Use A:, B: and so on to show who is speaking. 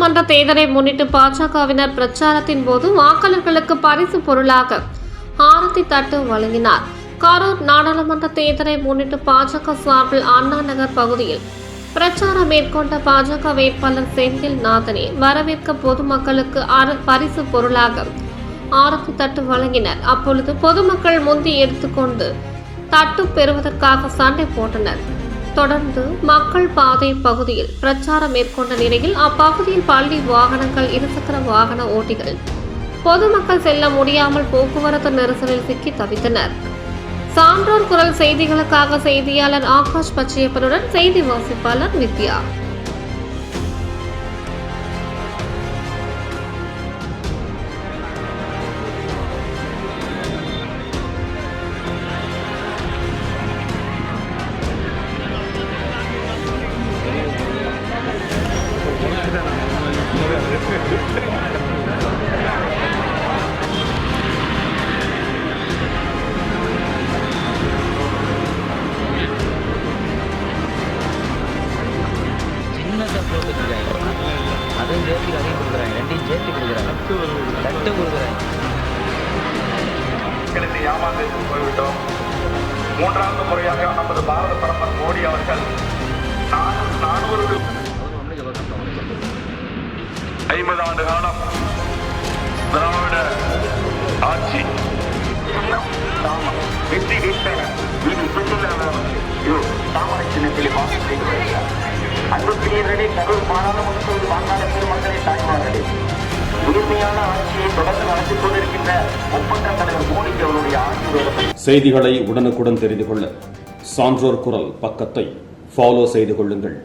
A: நாடாளுமன்ற தேர்தலை முன்னிட்டு பாஜகவினர் பிரச்சாரத்தின் போது வாக்காளர்களுக்கு பரிசு பொருளாக ஆரத்தி தட்டு வழங்கினார். கரூர் நாடாளுமன்ற தேர்தலை முன்னிட்டு பாஜக சார்பில் அண்ணா நகர் பகுதியில் பிரச்சாரம் மேற்கொண்ட பாஜக வேட்பாளர் செந்தில்நாதனை வரவேற்க பொதுமக்களுக்கு பரிசு பொருளாக ஆரத்தி தட்டு வழங்கினர். அப்பொழுது பொதுமக்கள் முந்தி எடுத்துக்கொண்டு தட்டு பெறுவதற்காக சண்டை போட்டனர். தொடர்ந்து மக்கள் பாதை பகுதியில் பிரச்சாரம் மேற்கொண்ட நிலையில் அப்பகுதியில் பள்ளி வாகனங்கள், இருசக்கர வாகன ஓட்டிகள் பொதுமக்கள் செல்ல முடியாமல் போக்குவரத்து நெரிசலில் சிக்கி தவித்தனர். சான்றோர் குரல் செய்திகளுக்காக செய்தியாளர் ஆகாஷ் பச்சையப்பனுடன் செய்தி வாசிப்பாளர் வித்யா.
B: அதையும் சேர்த்து கொடுக்குறாங்க, ரெண்டையும் சேர்த்து கொடுக்குறாங்க, தட்டு கொடுக்குறாங்க.
C: ஏமாந்து போய்விட்டோம். மூன்றாவது முறையாக நமது பாரத பிரதமர் மோடி அவர்கள் 50 ஆண்டு காலம் திராவிட ஆட்சி வெற்றி தாமரை சின்னத்தில் வாக்கு செய்து வருகிறார். அன்புக்குரியவர்களே, கரூர் பாராளுமன்ற வாக்காள பெருமக்களே, தாய்மார்களே, உரிமையான ஆட்சியை தொடர்ந்து நடத்திக் கொண்டிருக்கின்ற ஒப்பந்த தலைவர் மோடிக்கு அவருடைய ஆட்சி.
D: செய்திகளை உடனுக்குடன் தெரிந்து கொள்ள சான்றோர் குரல் பக்கத்தை ஃபாலோ செய்து கொள்ளுங்கள்.